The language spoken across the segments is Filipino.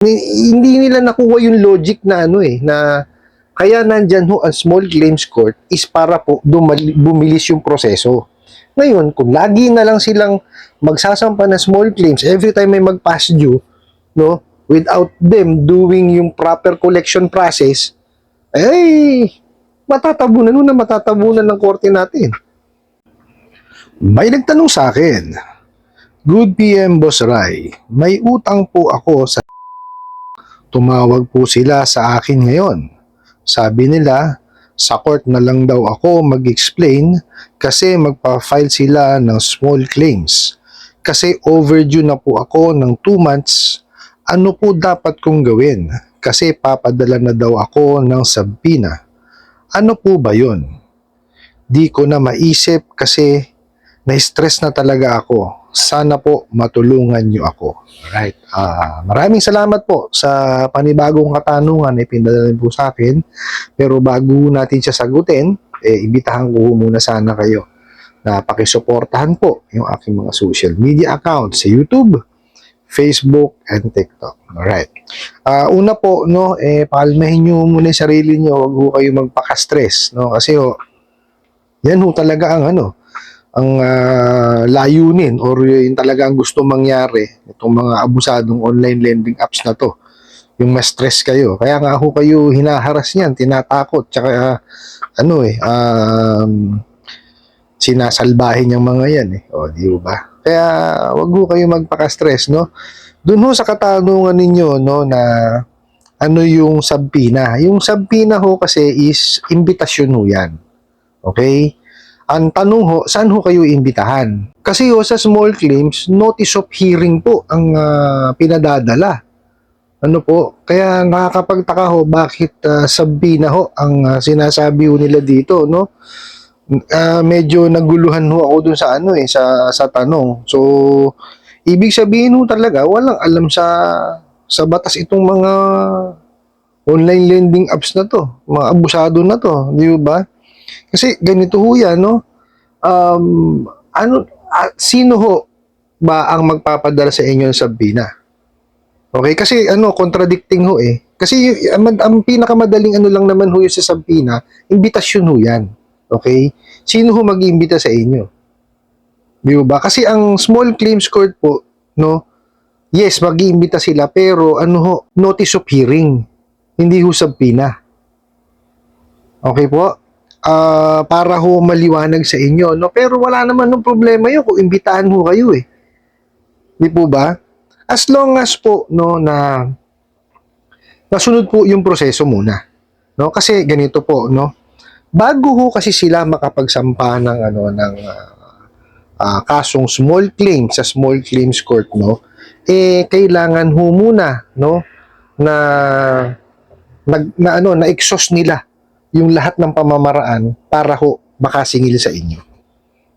Hindi nila nakuha yung logic na na kaya nandyan ho ang small claims court is para po bumilis yung proseso. Ngayon, kung lagi na lang silang magsasampa ng small claims every time may mag-pass due, no, without them doing yung proper collection process, ay matatabunan ng korte natin. May nagtanong sa akin, "Good PM Boss Rai, may utang po ako sa..." Tumawag po sila sa akin ngayon. Sabi nila, sa court na lang daw ako mag-explain kasi magpa-file sila ng small claims. Kasi overdue na po ako ng 2 months. Ano po dapat kong gawin? Kasi papadala na daw ako ng subpoena. Ano po ba yun? Di ko na maisip kasi na-stress na talaga ako. Sana po matulungan niyo ako. Alright. Maraming salamat po sa panibagong katanungan na ipinadala po sa akin. Pero bago natin siya sagutin, imbitahan ko muna sana kayo na pakisuportahan po yung aking mga social media accounts sa YouTube, Facebook, and TikTok. Alright. Una po, no, pakalmahin nyo muna yung sarili nyo. Huwag ho kayo magpaka-stress. No? Kasi yan ho talaga ang layunin or yung talaga ang gusto mangyari itong mga abusadong online lending apps na to, yung ma-stress kayo. Kaya nga ho kayo hinaharas niyan, tinatakot, tsaka sinasalbahin yung mga yan di ba? Kaya wag ho kayo magpaka-stress, no? Doon ho sa katanungan ninyo, no, na ano yung subpoena. Yung subpoena ho kasi is imbitasyon ho yan. Okay? Ang tanong ho, saan ho kayo iimbitahan? Kasi sa small claims, notice of hearing po ang pinadadala. Ano po? Kaya nakakapagtaka ho bakit subpoena ho ang sinasabi ho nila dito, no? Medyo naguluhan ho ako dun sa sa tanong. So, ibig sabihin ho talaga walang alam sa batas itong mga online lending apps na to, mga abusado na to, di ba? Kasi ganito ho yan, no? Sino ho ba ang magpapadala sa inyo ng subpoena? Okay, kasi contradicting ho Kasi ang pinakamadaling lang naman ho yung sa subpoena, imbitasyon ho yan. Okay? Sino ho mag-iimbita sa inyo? Di ba? Kasi ang small claims court po, no? Yes, mag-iimbita sila, pero notice of hearing. Hindi ho subpoena. Okay po? Para ho maliwanag sa inyo, no? Pero wala naman ng problema yun kung imbitahan ho kayo Di po ba? As long as po, no, na nasunod po yung proseso muna. No? Kasi ganito po, no? Bago ho kasi sila makapagsampa ng kasong small claim sa small claims court, no? Kailangan ho muna, no, na exhaust nila yung lahat ng pamamaraan para ho makasingil sa inyo.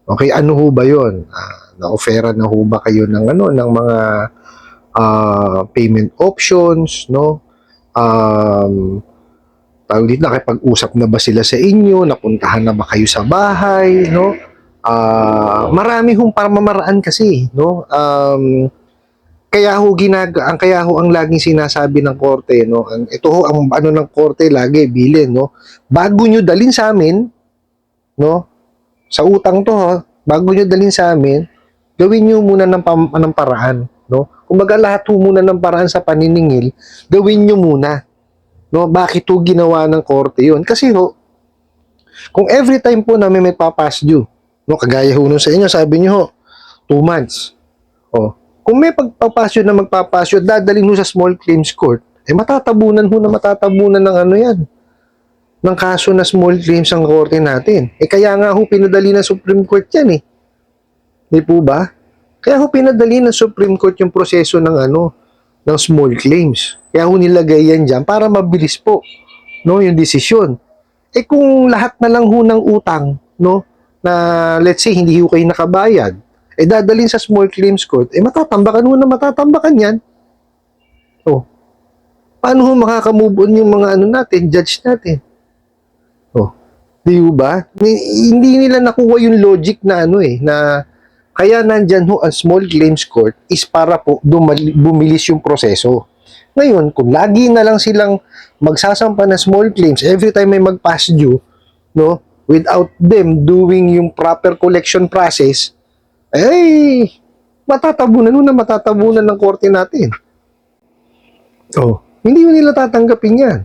Okay, ano ho ba 'yon? Na-offera na ho ba kayo ng ng mga payment options, no? Tawag dito, nakipag-usap na ba sila sa inyo? Napuntahan na ba kayo sa bahay, no? Marami hong pamamaraan kasi, no? Kaya ho ang laging sinasabi ng korte, no? Ito ho ang ng korte lagi bilin, no? Bago nyo dalhin sa amin, no? Sa utang to, bago nyo dalhin sa amin, gawin nyo muna ng paraan, no? Kumbaga lahat ho muna ng paraan sa paniningil, gawin nyo muna, no? Bakit ho ginawa ng korte 'yon? Kasi kung every time po na may papass due, no? Kagaya ho nung sa inyo, sabi nyo ho, 2 months. Kung may pagpapasyo na magpapasyo, dadalhin ho sa small claims court, matatabunan ng yan, ng kaso na small claims ang korte natin. Kaya nga ho pinadali ng Supreme Court yan Di po ba? Kaya ho pinadali ng Supreme Court yung proseso ng ng small claims. Kaya ho nilagay yan dyan para mabilis po, no, yung desisyon. Kung lahat na lang ho ng utang, no, na let's say hindi ho kayo nakabayad, dadalhin sa small claims court, matatambakan ho na matatambakan yan. Paano ho makakamove on yung mga natin, judge natin? Di ba? Hindi nila nakuha yung logic na na kaya nandyan ho ang small claims court is para po bumilis yung proseso. Ngayon, kung lagi na lang silang magsasampa ng small claims every time may mag-pass due, no, without them doing yung proper collection process, ay matatabunan ng korte natin. Oh, hindi yun nila tatanggapin yan.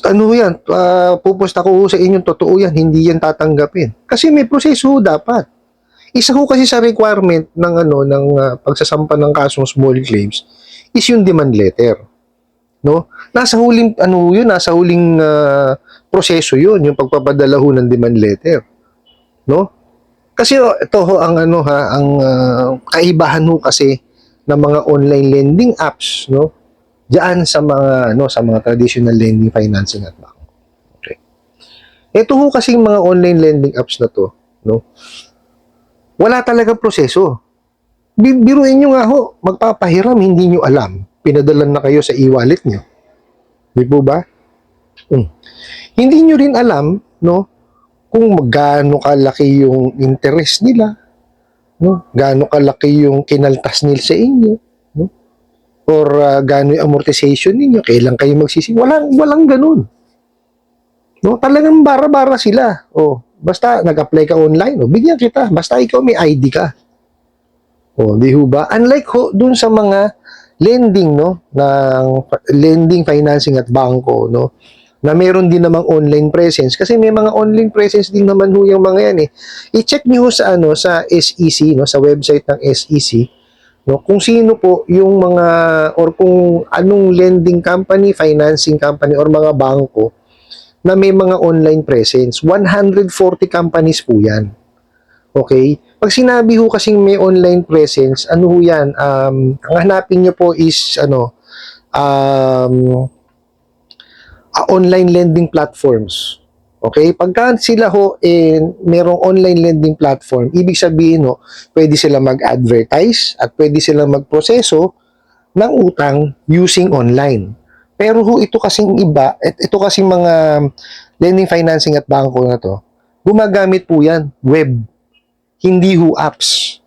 Ano yan, pupusta ko sa inyong totoo yan, hindi yan tatanggapin. Kasi may proseso dapat. Isa ko kasi sa requirement ng pagsasampa ng kasong small claims is yung demand letter. No? Nasa huling proseso yun, yung pagpapadala ho ng demand letter. No? Kasi ito ho ang kaibahan ho kasi ng mga online lending apps, no? Diyan sa mga traditional lending financing at bank. Okay. Ito ho kasi mga online lending apps na to, no? Wala talagang proseso. Biruin nyo nga ho, magpapahiram, hindi nyo alam. Pinadalan na kayo sa e-wallet nyo. Di po ba? Hindi nyo rin alam, no, kung maggaano kalaki yung interest nila, no? Gaano kalaki yung kinaltas nila sa inyo, no? Or gaano yung amortization ninyo, kailan kayo walang ganun. No, talagang bara-bara sila. Basta nag-apply ka online, bigyan kita. Basta ikaw may ID ka. Di ho ba? Unlike ho dun sa mga lending, no, ng lending, financing at bangko, no, na meron din namang online presence kasi may mga online presence din naman ho yung mga yan eh. I-check niyo sa sa SEC, no, sa website ng SEC, no, kung sino po yung mga or kung anong lending company, financing company or mga bangko na may mga online presence. 140 companies po yan. Okay? Pag sinabi ho kasing may online presence, ano ho yan? Ang hanapin nyo po is online lending platforms. Okay? Pagka sila ho merong online lending platform, ibig sabihin ho, pwede sila mag-advertise at pwede sila magproseso ng utang using online. Pero ho, ito kasing iba, ito kasing mga lending, financing at bangko na to, gumagamit po yan, web, hindi ho apps.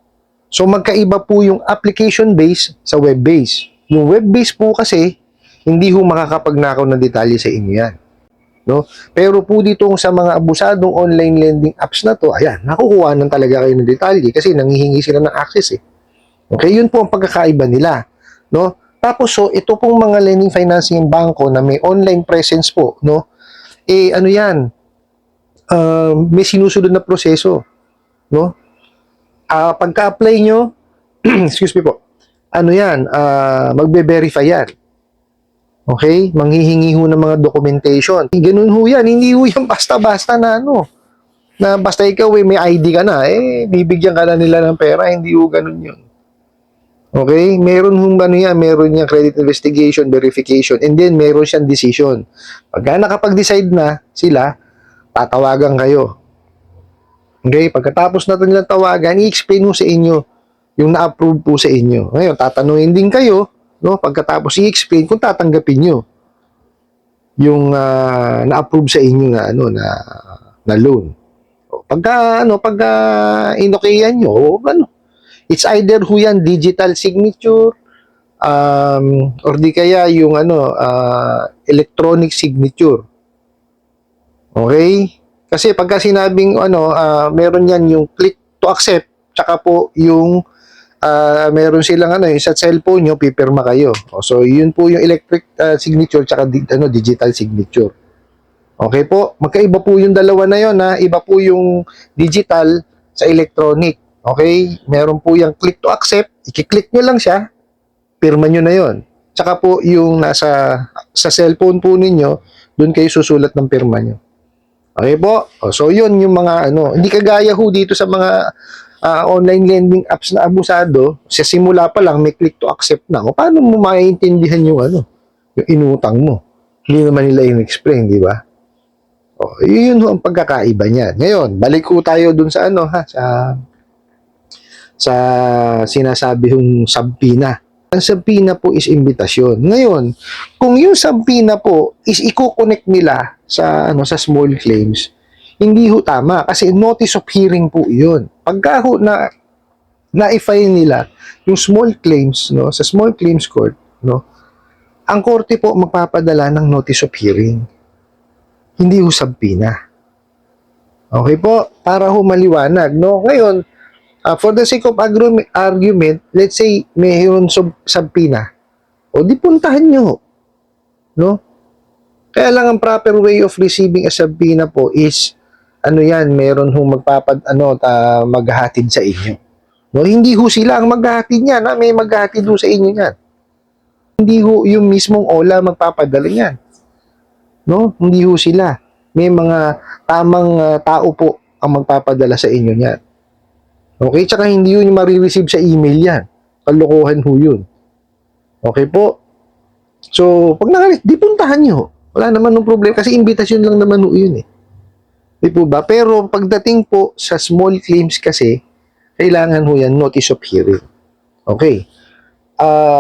So magkaiba po yung application-based sa web-based. Yung web-based po kasi, hindi ho makakapagnakaw ng detalye sa inyo yan. No? Pero po dito sa mga abusadong online lending apps na to, ayan, nakukuha ng talaga kayo ng detalye kasi nanghihingi sila ng access eh. Okay, yun po ang pagkakaiba nila. No? Tapos ito pong mga lending, financing, bangko na may online presence po, no? Ano yan? May sinusunod na proseso, no? Pagka-apply nyo, excuse me po, ano yan? Magbe-verify yan. Okay? Manghihingi ho ng mga documentation. Ganun ho yan. Hindi ho yan basta-basta na na basta ikaw may ID ka na, bibigyan ka na nila ng pera. Hindi ho ganun yun. Okay? Meron hong meron niyang credit investigation, verification, and then meron siyang decision. Pagka nakapag-decide na sila, tatawagan kayo. Okay? Pagkatapos natin nilang tawagan, i-explain mo sa inyo yung na-approve po sa inyo. Ngayon, tatanungin din kayo, no? Pagkatapos i-explain kung tatanggapin nyo yung na-approve sa inyo na loan. Pagka inokayan nyo, it's either ho yan digital signature or di kaya yung electronic signature. Okay? Kasi pagka sinabing meron yan yung click to accept, tsaka po yung meron silang yung sa cellphone nyo, pipirma kayo. So yun po yung electric signature tsaka digital signature. Okay po? Magkaiba po yung dalawa na yon ha. Iba po yung digital sa electronic. Okay? Meron po yung click to accept. I-click nyo lang siya. Pirma nyo na yon. Tsaka po yung sa cellphone po ninyo, doon kayo susulat ng pirma nyo. Okay po? So yun yung mga Hindi kagaya ho dito sa mga online lending apps na abusado. Sa simula pa lang, may click to accept na. Paano mo maiintindihan yung yung inutang mo? Hindi naman nila in-explain, di ba? Yun ho ang pagkakaiba niya. Ngayon, balik ko tayo dun sa sa sinasabi hong subpoena. Ang subpoena po is imbitasyon. Ngayon, kung yung subpoena po is i-connect nila sa small claims, hindi ho tama kasi notice of hearing po 'yun. Pagka ho na na-file nila yung small claims, no, sa small claims court, no, ang korte po magpapadala ng notice of hearing. Hindi ho subpoena. Okay po, para ho maliwanag, no? Ngayon, for the sake of argument, let's say mayroon subpoena. O di puntahan nyo, no? Kaya lang ang proper way of receiving a subpoena po is ano yan, meron ho maghahatid sa inyo. No, hindi ho sila ang maghahatid niyan, may maghahatid ho sa inyo niyan. Hindi ho yung mismong OLA magpapadala niyan. No, hindi ho sila. May mga tamang tao po ang magpapadala sa inyo niyan. Okay, tsaka hindi yun yung marireceive sa email yan. Kalokohan ho yun. Okay po? So, pag di puntahan nyo. Wala naman ng problema kasi invitation lang naman ho yun eh. Di po ba? Pero pagdating po sa small claims kasi, kailangan ho yan notice of hearing. Okay.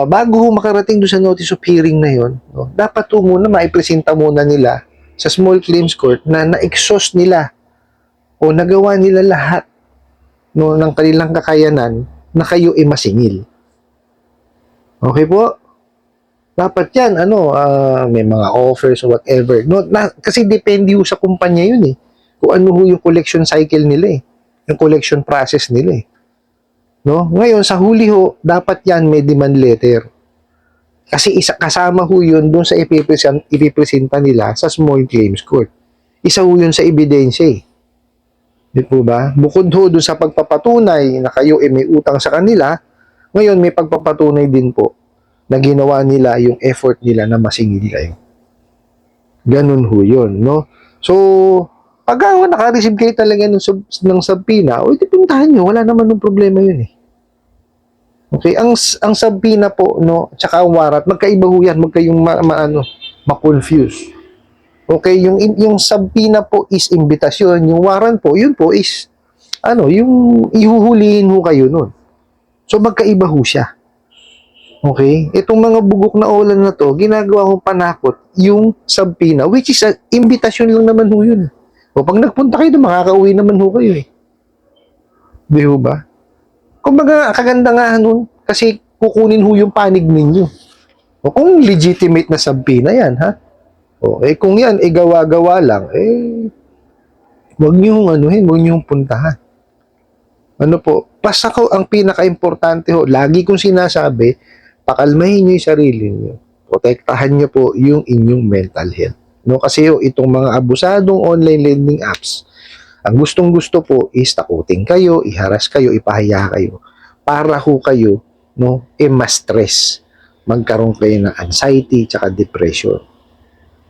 Bago ho makarating doon sa notice of hearing na yun, no, dapat ho muna maipresenta muna nila sa small claims court na na-exhaust nila o nagawa nila lahat, no, ng kanilang kakayanan na kayo ay masingil. Okay po? Dapat yan, may mga offers or whatever. No, kasi depende ho sa kumpanya yun eh. Kung ano ho yung collection cycle nila eh. Yung collection process nila eh. No? Ngayon, sa huli ho, dapat yan may demand letter. Kasi kasama ho yun doon sa ipipresenta nila sa small claims court. Isa ho yun sa ebidensya eh. Di po ba? Bukod ho doon sa pagpapatunay na kayo ay may utang sa kanila, ngayon may pagpapatunay din po na ginawa nila yung effort nila na masingil kayo. Ganun ho yun, no? So, pag naka-receive kayo talaga ng subpoena, o iti puntahan nyo, wala naman ng problema yun eh. Okay, ang subpoena po, no, tsaka ang warrant, magkaiba ho yan, magkayong ma-confuse. Okay, yung subpoena po is imbitasyon, yung warrant po, yun po is, yung ihuhulihin ho kayo nun. So, magkaiba ho siya. Okay? Itong mga bugok na ulan na to, ginagawa kong panakot yung subpoena, which is invitation lang naman ho yun. O pag nagpunta kayo, makakauwi naman ho kayo eh. Di ho ba? Kumbaga, kaganda nga nun, kasi kukunin ho yung panig ninyo. O kung legitimate na subpoena yan, ha? O, kung yan, gawa-gawa lang, huwag nyo huwag nyo puntahan. Ano po, basta ko ang pinaka-importante ho, lagi kong sinasabi, pakalmahin nyo yung sarili nyo. Protektahan nyo po yung inyong mental health. No, kasi itong mga abusadong online lending apps, ang gustong-gusto po is takutin kayo, iharas kayo, ipahiya kayo. Para ho kayo, no, ma-stress. Magkaroon kayo ng anxiety, tsaka depression.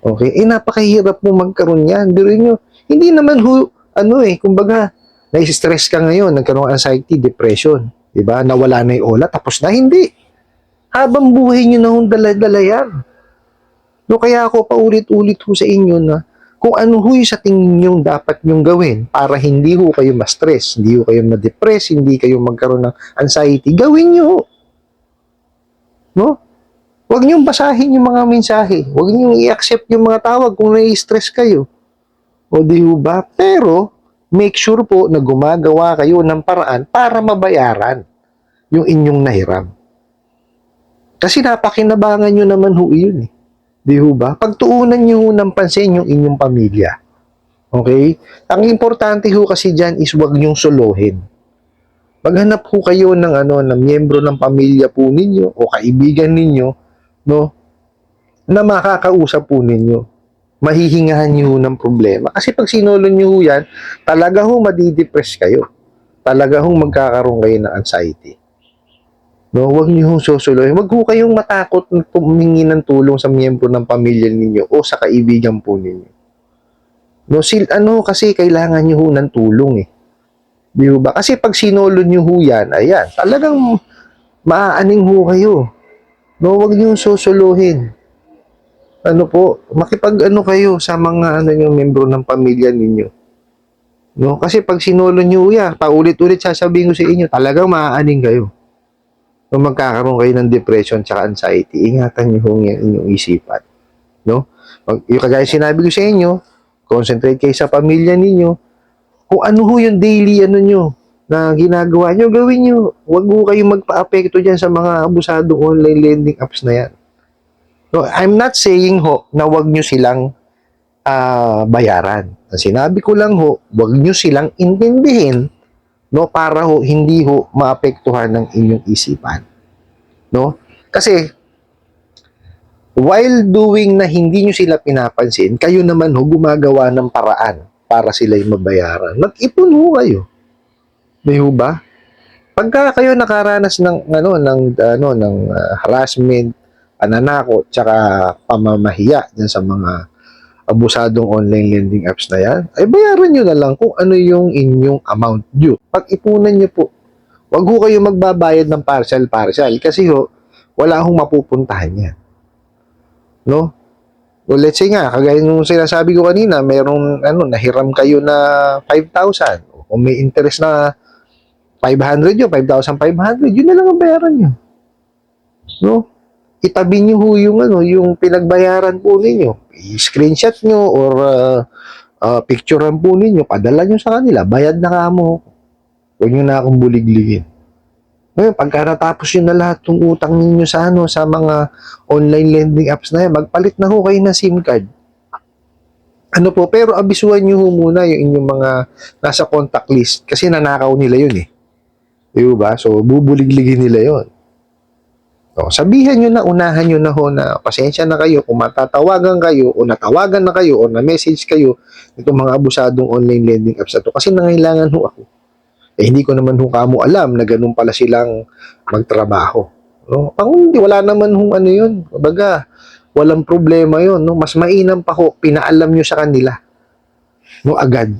Okay? Napakahirap mo magkaroon yan. Biruin nyo, hindi naman ho, kumbaga, na-stress ka ngayon, nagkaroon ng anxiety, depression. Diba? Nawala na yung ola, tapos na, hindi. Habang buhay nyo na hong dala-dala yan. No, kaya ako paulit-ulit ho sa inyo na kung ano ho yung sa tingin nyo dapat nyong gawin para hindi ho kayo ma-stress, hindi ho kayo ma-depress, hindi kayo magkaroon ng anxiety, gawin nyo. No? Huwag nyong basahin yung mga mensahe. Huwag nyong i-accept yung mga tawag kung nai-stress kayo. O di ho ba? Pero, make sure po na gumagawa kayo ng paraan para mabayaran yung inyong nahiram. Kasi napakinabangan nyo naman ho yun eh. Di ho ba? Pagtuunan nyo ho ng pansin yung inyong pamilya. Okay? Ang importante ho kasi dyan is huwag nyong solohin. Maghanap ho kayo ng ng miyembro ng pamilya po ninyo o kaibigan ninyo, no, na makakausap po ninyo. Mahihingahan nyo ho ng problema. Kasi pag sinolo nyo ho yan, talaga ho madidepress kayo. Talaga ho magkakaroon kayo ng anxiety. No, huwag niyo hong susuloy. Huwag ho kayong matakot na humingi ng tulong sa miyembro ng pamilya ninyo o sa kaibigan po ninyo. No, kasi kailangan niyo ho ng tulong eh. Di ba? Kasi pag sinolo niyo ho yan, ayan, talagang maaaning ho kayo. No, huwag niyo susuluhin. Kayo sa mga yung miyembro ng pamilya ninyo. No, kasi pag sinolo niyo yan, paulit-ulit sasabihin ko sa inyo, talagang maaaning kayo. Kung magkakaroon kayo ng depression at anxiety, ingatan niyo yung inyong isipan. No? Yung kagaya sinabi ko sa inyo, concentrate kayo sa pamilya ninyo. Kung ano ho yung daily nyo, na ginagawa nyo, gawin nyo. Huwag mo kayong magpa-apekto dyan sa mga abusadong online lending apps na yan. So, I'm not saying ho na huwag nyo silang bayaran. Ang sinabi ko lang ho, huwag nyo silang intindihin, no, para ho hindi ho maapektuhan ng inyong isipan. No? Kasi while doing na hindi nyo sila pinapansin, kayo naman ho gumagawa ng paraan para sila'y mabayaran. Mag-ipon ho kayo. Di ho ba? Pagka kayo nakaranas ng harassment, pananakot, tsaka pamamahiya dyan sa mga abusadong online lending apps na yan, ay bayaran nyo na lang kung ano yung inyong amount due. Pag-ipunan nyo po. Huwag ho kayo magbabayad ng partial kasi ho, wala hong mapupuntahan yan. No? So let's say nga, kagaya nung sinasabi ko kanina, merong nahiram kayo na 5,000. Kung may interest na 500 yun, 5,500, yun na lang ang bayaran nyo. No? Itabi nyo ho yung pinagbayaran po ninyo. I-screenshot nyo or picturean po ninyo, padala nyo sa kanila, bayad na kamo. Huwag nyo na akong buligligin. Ngayon, pagka natapos yun na lahat ng utang ninyo sa mga online lending apps na yan, magpalit na ho kayo ng SIM card. Ano po, pero abisuhan nyo ho muna yung inyong mga nasa contact list kasi nanakaw nila yun eh. Di ba? So, bubuligligin nila yun. So, sabihan nyo na, unahan nyo na ho na pasensya na kayo kung matatawagan kayo o natawagan na kayo o na-message kayo itong mga abusadong online lending apps na to kasi nangailangan ho ako. Eh, hindi ko naman ho kamo alam na ganun pala silang magtrabaho. No? Hindi, wala naman hong ano yun. Kumbaga, walang problema yun. No? Mas mainam pa ho, pinaalam nyo sa kanila. No, agad.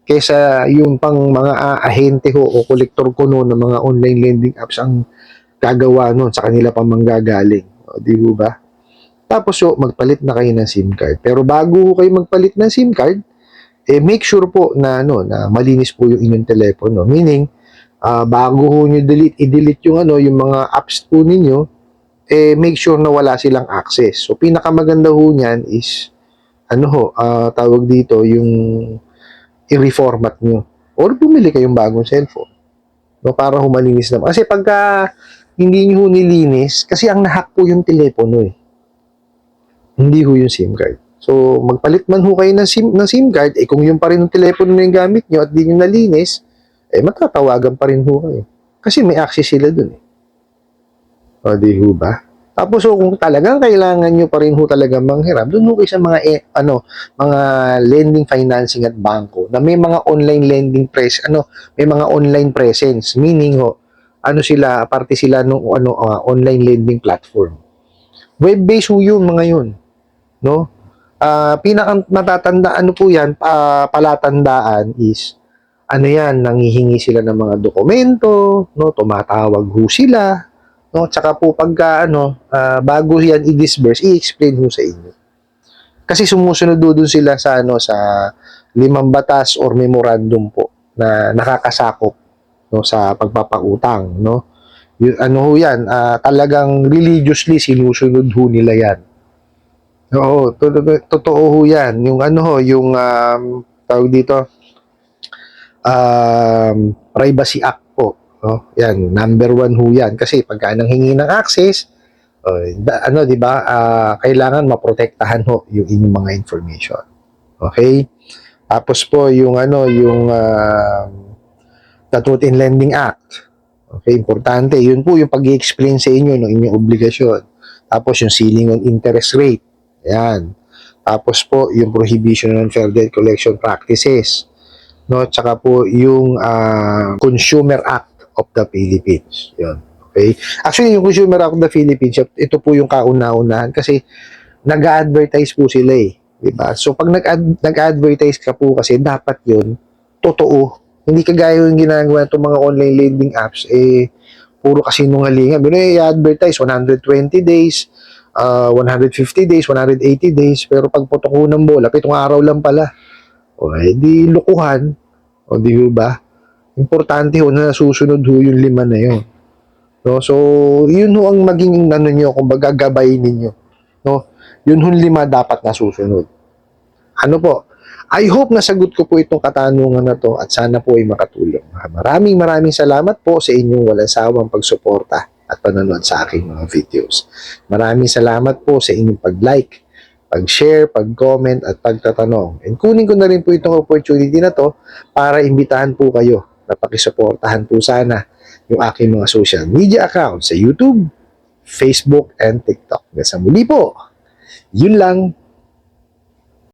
Kesa yung pang mga ahente ho o kolektor ko no ng mga online lending apps ang gagawa nun sa kanila pa manggagaling. O, di ba? Tapos so, magpalit na kayo ng SIM card. Pero bago kayo magpalit ng SIM card, make sure po na na malinis po yung inyong telepono. Meaning, bago ho nyo i-delete yung mga apps po ninyo, make sure na wala silang access. So pinakamaganda ho niyan is tawag dito yung i-reformat nyo or bumili kayong bagong cellphone. No, para ho malinis naman. Kasi pagka hindi nyo ho nilinis, kasi ang nahack po yung telepono eh. Hindi ho yung SIM card. So, magpalit man ho kayo ng SIM card, kung yung pa rin yung telepono na yung gamit nyo at di nyo nalinis, matatawagan pa rin ho kayo. Kasi may access sila dun eh. O, di ho ba? Tapos, kung talagang kailangan nyo pa rin ho talaga manghiram, dun ho kayo sa mga lending financing at bangko na may mga online lending may mga online presence. Meaning ho, sila, parte sila ng online lending platform. Web-based ho yung mga yun. No? Pinaka matatandaan po yan, palatandaan is, nanghihingi sila ng mga dokumento, no, tumatawag ho sila, no, tsaka po pagka, bago yan i-disburse, i-explain ho sa inyo. Kasi sumusunod doon sila sa, sa 5 batas or memorandum po na nakakasakop, no, sa pagpapautang, no. Ho yan, talagang religiously sinusunod ho nila yan. Oo, totoo ho yan. Yung yung tawag dito, Privacy Act po. No? Yan, number 1 ho yan. Kasi pagka nanghingi ng access, di ba, kailangan maprotektahan ho yung inyong mga information. Okay? Tapos po, yung yung the Truth in Lending Act. Okay, importante. Yun po yung pag-i-explain sa inyo ng inyong obligasyon. Tapos yung ceiling on interest rate. Ayan. Tapos po, yung prohibition on unfair debt collection practices. No? Tsaka po, yung Consumer Act of the Philippines. Yun. Okay? Actually, yung Consumer Act of the Philippines, ito po yung kauna-unahan kasi nag-advertise po sila eh. Diba? So, pag nag-advertise ka po kasi, dapat yun, totoo. Hindi kagaya yung ginagawa itong mga online lending apps, puro kasinungalingan. I-advertise 120 days, 150 days, 180 days, pero pag putok ko ng bola, 7 araw lang pala. O, di lukuhan. O, di ba? Importante ho na susunod ho yung 5 na yun. No? So, yun ho ang maging nyo, kung gagabayin ninyo. No? Yun ho 5 dapat nasusunod. Ano po? I hope nasagot ko po itong katanungan na to at sana po ay makatulong. Maraming salamat po sa inyong walang sawang pagsuporta at panonood sa aking mga videos. Maraming salamat po sa inyong pag-like, pag-share, pag-comment at pagtatanong. And kunin ko na rin po itong opportunity na to para imbitahan po kayo na pakisuportahan po sana yung aking mga social media accounts sa YouTube, Facebook, and TikTok. Hanggang sa muli po, yun lang.